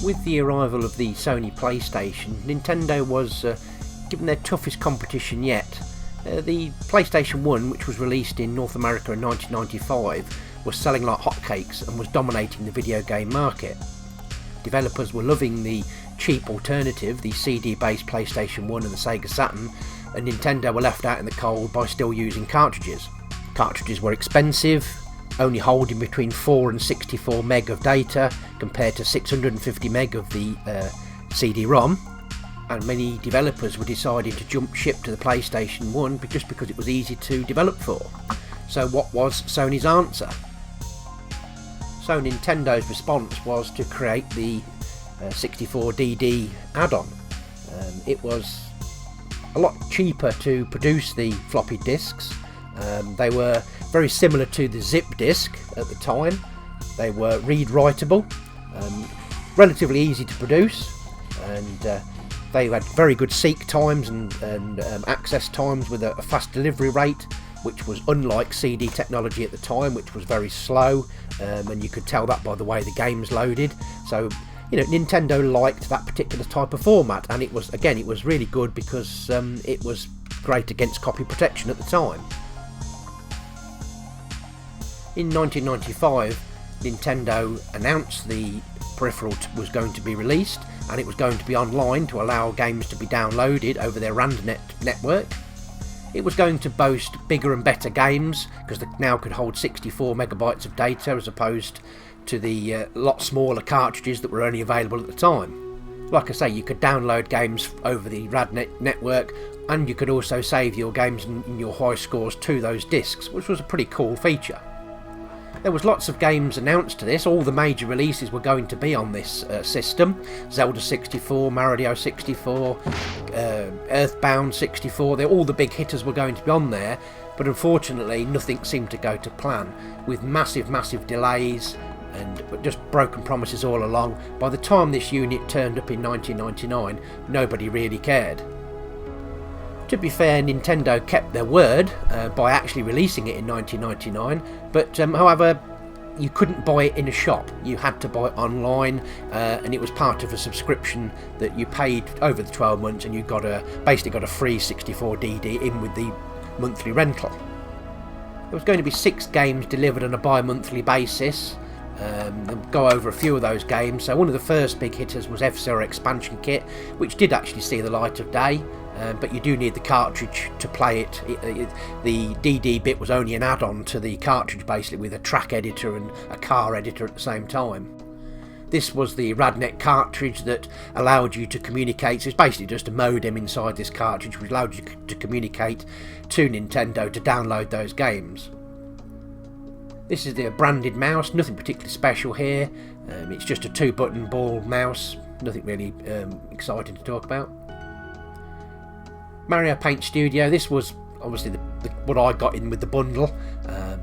With the arrival of the Sony PlayStation, Nintendo was given their toughest competition yet. The PlayStation 1, which was released in North America in 1995, was selling like hotcakes and was dominating the video game market. Developers were loving the cheap alternative, the CD-based PlayStation 1 and the Sega Saturn, and Nintendo were left out in the cold by still using cartridges. Cartridges were expensive, only holding between 4 and 64 meg of data compared to 650 meg of the CD-ROM, and many developers were deciding to jump ship to the PlayStation 1 just because it was easy to develop for. So what was Sony's answer? So Nintendo's response was to create the 64DD add-on. It was a lot cheaper to produce the floppy disks. They were very similar to the zip disk at the time. They were read-writable, relatively easy to produce, and they had very good seek times and access times with a fast delivery rate, which was unlike CD technology at the time, which was very slow, and you could tell that by the way the games loaded. So, you know, Nintendo liked that particular type of format, and it was really good because it was great against copy protection at the time. In 1995, Nintendo announced the peripheral was going to be released, and it was going to be online to allow games to be downloaded over their RANDnet network. It was going to boast bigger and better games because they now could hold 64 megabytes of data as opposed to the lot smaller cartridges that were only available at the time. Like I say, you could download games over the RANDnet network, and you could also save your games and your high scores to those discs, which was a pretty cool feature. There was lots of games announced to this. All the major releases were going to be on this system. Zelda 64, Mario 64, Earthbound 64, all the big hitters were going to be on there, but unfortunately nothing seemed to go to plan, with massive delays and just broken promises all along. By the time this unit turned up in 1999, nobody really cared. To be fair, Nintendo kept their word by actually releasing it in 1999, but however, you couldn't buy it in a shop. You had to buy it online, and it was part of a subscription that you paid over the 12 months, and you basically got a free 64DD in with the monthly rental. There was going to be 6 games delivered on a bi-monthly basis. I'll go over a few of those games. So one of the first big hitters was F-Zero Expansion Kit, which did actually see the light of day, but you do need the cartridge to play it. The DD bit was only an add-on to the cartridge, basically, with a track editor and a car editor at the same time. This was the RADNet cartridge that allowed you to communicate. So it's basically just a modem inside this cartridge which allowed you to communicate to Nintendo to download those games. This is the branded mouse, nothing particularly special here. It's just a 2-button ball mouse, nothing really exciting to talk about. Mario Paint Studio, this was obviously what I got in with the bundle,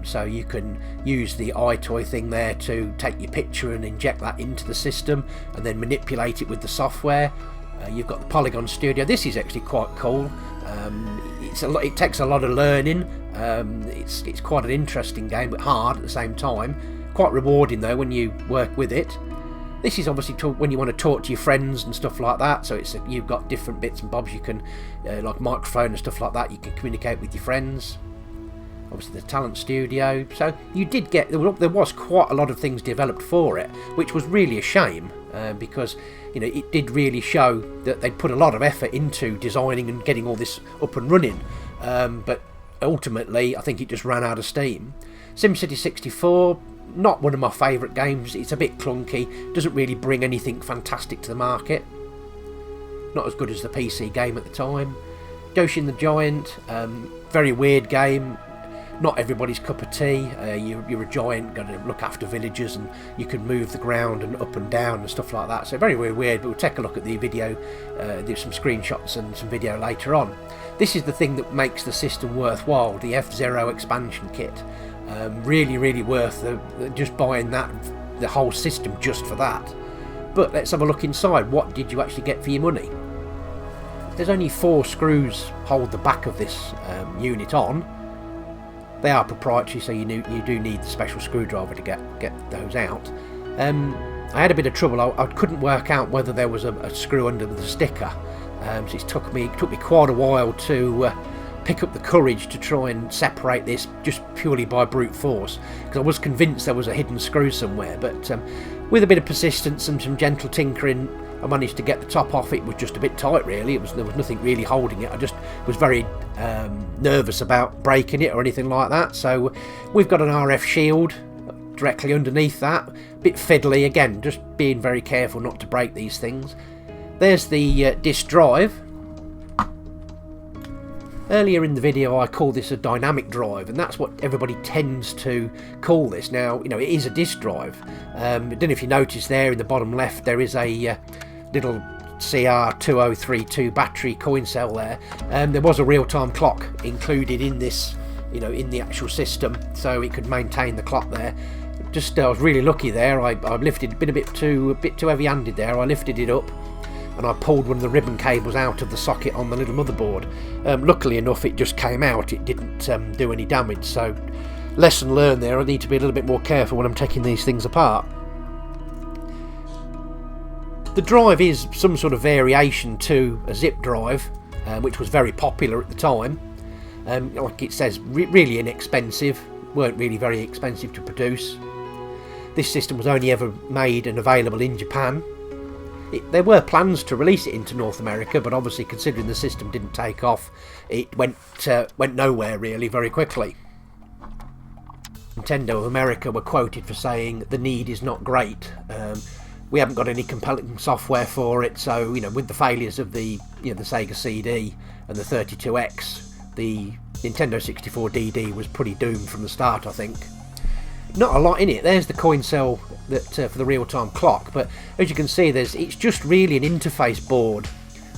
so you can use the iToy thing there to take your picture and inject that into the system and then manipulate it with the software. You've got the Polygon Studio. This is actually quite cool. It takes a lot of learning. It's quite an interesting game, but hard at the same time. Quite rewarding though when you work with it. This is obviously when you want to talk to your friends and stuff like that. So you've got different bits and bobs. You can like microphone and stuff like that. You can communicate with your friends. Obviously the Talent Studio. So you did get there was quite a lot of things developed for it, which was really a shame because it did really show that they'd put a lot of effort into designing and getting all this up and running. But ultimately, I think it just ran out of steam. SimCity 64, not one of my favourite games. It's a bit clunky, doesn't really bring anything fantastic to the market. Not as good as the PC game at the time. Goshin the Giant, very weird game. Not everybody's cup of tea. You're a giant, got to look after villagers, and you can move the ground and up and down and stuff like that. So very, very weird, but we'll take a look at the video. There's some screenshots and some video later on. This is the thing that makes the system worthwhile, the F-Zero Expansion Kit. Really, really worth just buying that, the whole system just for that. But let's have a look inside. What did you actually get for your money? There's only 4 screws hold the back of this unit on. They are proprietary, so you do need the special screwdriver to get those out. I had a bit of trouble. I couldn't work out whether there was a screw under the sticker, so it took me quite a while to pick up the courage to try and separate this just purely by brute force, because I was convinced there was a hidden screw somewhere, but with a bit of persistence and some gentle tinkering, I managed to get the top off. It was just a bit tight, really. There was nothing really holding it. I just was very nervous about breaking it or anything like that. So we've got an RF shield directly underneath that. A bit fiddly, again, just being very careful not to break these things. There's the disk drive. Earlier in the video I called this a dynamic drive, and that's what everybody tends to call this. Now, you know, it is a disk drive. I don't know if you notice there in the bottom left there is a little CR2032 battery coin cell there. There was a real-time clock included in this, you know, in the actual system, so it could maintain the clock there. Just I was really lucky there. I lifted, been a bit too heavy-handed there. I lifted it up and I pulled one of the ribbon cables out of the socket on the little motherboard. Luckily enough, it just came out. It didn't do any damage. So, lesson learned there. I need to be a little bit more careful when I'm taking these things apart. The drive is some sort of variation to a zip drive, which was very popular at the time. Like it says, really inexpensive. Weren't really very expensive to produce. This system was only ever made and available in Japan. There were plans to release it into North America, but obviously considering the system didn't take off, it went nowhere really very quickly. Nintendo of America were quoted for saying the need is not great. We haven't got any compelling software for it, so you know, with the failures of the the Sega CD and the 32X, the Nintendo 64DD was pretty doomed from the start, I think. Not a lot in it. There's the coin cell that for the real-time clock, but as you can see, it's just really an interface board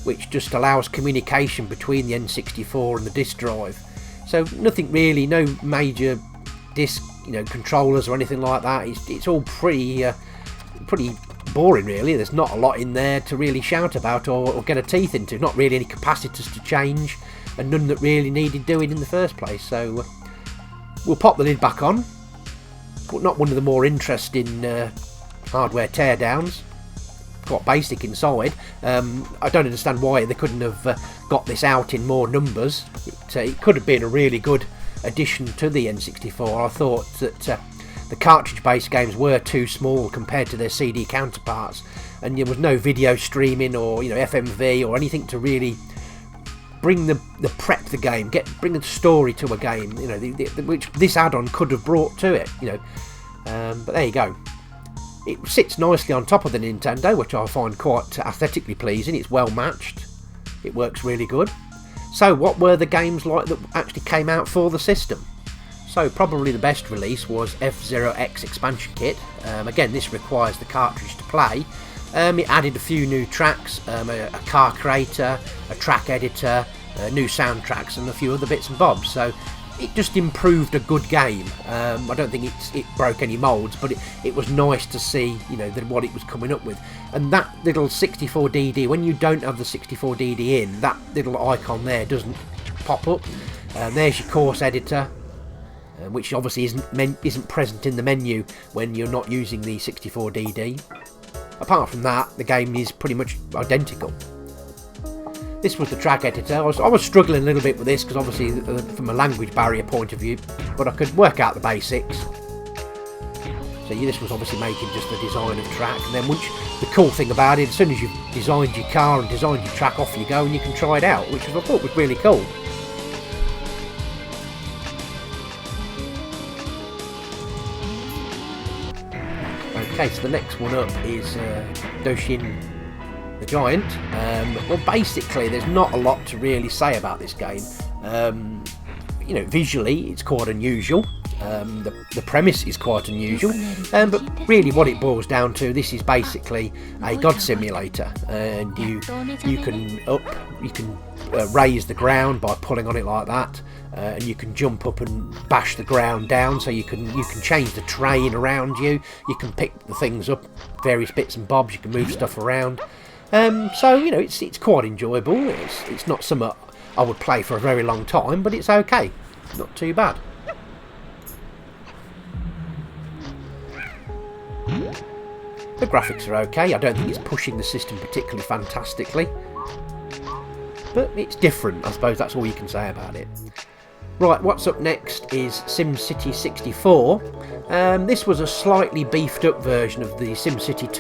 which just allows communication between the N64 and the disk drive. So nothing really, no major disk controllers or anything like that. It's all pretty boring really. There's not a lot in there to really shout about or get a teeth into. Not really any capacitors to change, and none that really needed doing in the first place. So we'll pop the lid back on. But not one of the more interesting hardware teardowns. Quite basic inside. I don't understand why they couldn't have got this out in more numbers. It could have been a really good addition to the N64. I thought that the cartridge-based games were too small compared to their CD counterparts, and there was no video streaming or FMV or anything to really bring the prep the game, bring the story to a game, which this add-on could have brought to it, but there you go. It sits nicely on top of the Nintendo, which I find quite aesthetically pleasing. It's well matched. It works really good. So what were the games like that actually came out for the system? So probably the best release was F-Zero X Expansion Kit. Again, this requires the cartridge to play. It added a few new tracks, a car creator, a track editor, new soundtracks and a few other bits and bobs. So it just improved a good game. I don't think it broke any moulds, but it was nice to see what it was coming up with. And that little 64DD, when you don't have the 64DD in, that little icon there doesn't pop up. There's your course editor, which obviously isn't present in the menu when you're not using the 64DD. Apart from that, the game is pretty much identical. This was the track editor. I was struggling a little bit with this because obviously from a language barrier point of view, but I could work out the basics. So this was obviously making just the design of track, and then the cool thing about it, as soon as you've designed your car and designed your track, off you go and you can try it out, which I thought was really cool. Okay, so the next one up is Doshin the Giant. Well, basically, there's not a lot to really say about this game. Visually, it's quite unusual. The premise is quite unusual, but really, what it boils down to, this is basically a god simulator, and you can raise the ground by pulling on it like that. And you can jump up and bash the ground down, so you can change the terrain around you. You can pick the things up, various bits and bobs. You can move stuff around. So it's quite enjoyable. It's not something I would play for a very long time, but it's okay. Not too bad. The graphics are okay. I don't think it's pushing the system particularly fantastically, but it's different. I suppose that's all you can say about it. Right, what's up next is SimCity 64. This was a slightly beefed up version of the SimCity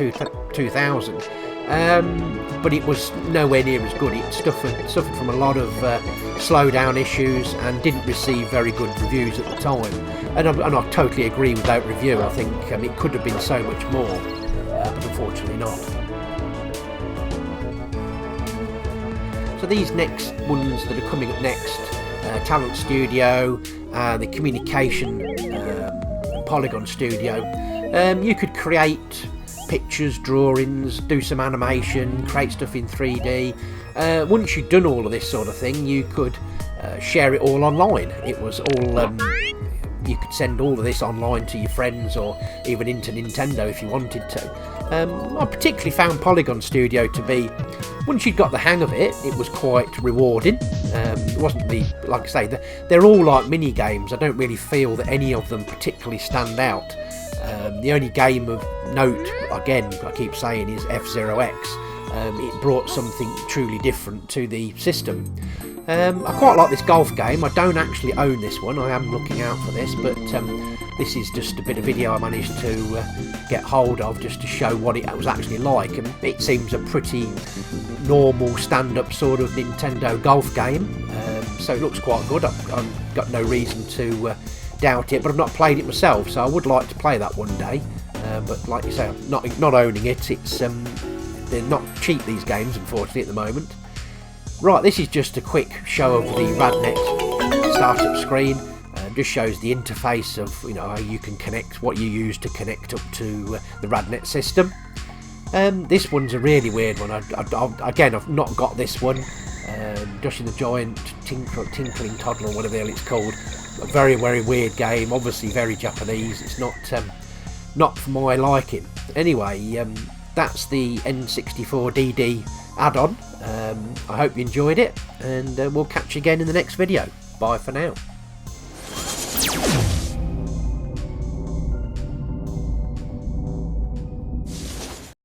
2000, but it was nowhere near as good. It suffered from a lot of slowdown issues and didn't receive very good reviews at the time. And I totally agree with that review. I think it could have been so much more, but unfortunately not. So these next ones that are coming up next, Talent Studio, the Communication and Polygon Studio, you could create pictures, drawings, do some animation, create stuff in 3D. Once you'd done all of this sort of thing, you could share it all online. It was all you could send all of this online to your friends or even into Nintendo if you wanted to. I particularly found Polygon Studio to be, once you'd got the hang of it, it was quite rewarding. It wasn't like I say, they're all like mini games. I don't really feel that any of them particularly stand out. The only game of note, again, I keep saying, is F-Zero X. It brought something truly different to the system. I quite like this golf game. I don't actually own this one. I am looking out for this, but this is just a bit of video I managed to get hold of just to show what it was actually like. And it seems a pretty normal stand-up sort of Nintendo golf game, so it looks quite good. I've got no reason to doubt it, but I've not played it myself, so I would like to play that one day. But like you say, I'm not owning it. It's they're not cheap, these games, unfortunately, at the moment. Right, this is just a quick show of the RadNet startup screen. Just shows the interface of how you can connect, what you use to connect up to the RadNet system. This one's a really weird one. Again, I've not got this one. Dusty the Giant, Tinkling Toddler, whatever the hell it's called. A very, very weird game. Obviously, very Japanese. It's not for my liking. Anyway, that's the N64DD add-on. I hope you enjoyed it, and we'll catch you again in the next video. Bye for now.